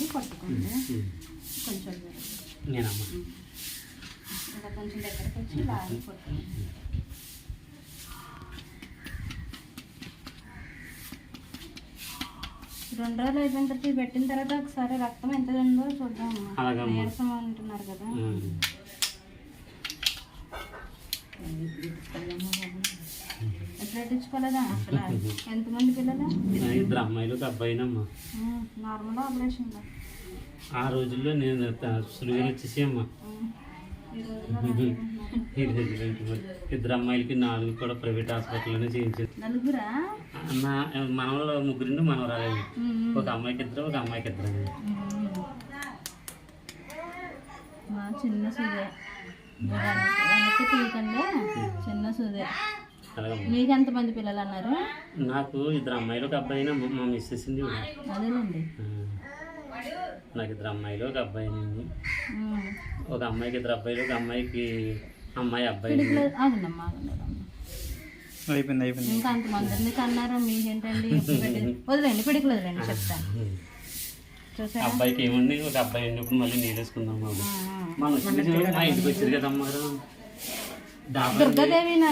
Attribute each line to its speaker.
Speaker 1: లాగి పట్టుకోండి. కొంచెం
Speaker 2: నేనమ్మా
Speaker 1: ఇలా కొంచెం దగ్గరకు వచ్చి లాగి పట్టుకోండి. 2 రోజులు అయిపోయిన తర్వాత పెట్టిన తర్వాత ఒకసారి రక్తం ఎంత ఉందో చూద్దాం. నీరసం అంటున్నారు కదా. ఎప్పుడు పెట్టించుకోలేదా అసలు? ఎంతమంది పిల్లలు?
Speaker 2: 2 అమ్మాయిలు ఒక అబ్బాయినమ్మా.
Speaker 1: నార్మల్ ఆపరేషన్
Speaker 2: ఆ రోజుల్లో నేను సులువుగా వచ్చేసి అమ్మా. ఈ రోజుల్లో 2 అమ్మాయిలకి 4 కూడా ప్రైవేట్ హాస్పిటల్లోనే చేయించారు.
Speaker 1: నలుగురా?
Speaker 2: మనవలో 3 మనవరాలు. ఒక అమ్మాయికి 2, ఒక అమ్మాయికి 2.
Speaker 1: చిన్న సూదే వెనక్కి తీయకండి. చిన్న సూదే. మీకు ఎంతమంది పిల్లలు అన్నారు?
Speaker 2: నాకు 2 అమ్మాయిలు ఒక అబ్బాయినా మా మిస్సెస్.
Speaker 1: అదేనండి.
Speaker 2: నాకు 2 అమ్మాయిలు ఒక అబ్బాయినండి. ఒక అమ్మాయికి 2 అబ్బాయిలు, ఒక అమ్మాయికి అబ్బాయి.
Speaker 1: అయిపోయింది. ఇంకా అంతమంది కన్నారు. మీకేంటండి? వదిలేండి, పిడికలు వదిలేండి, చెప్తాను. చూసారా?
Speaker 2: అబ్బాయికి ఏమండి ఒక అబ్బాయి అండి. ఇప్పుడు మళ్ళీ నేరేసుకుందాం. మా ఇంటికి వచ్చారు కదా అమ్మగారు.
Speaker 1: దుర్గాదేవినా?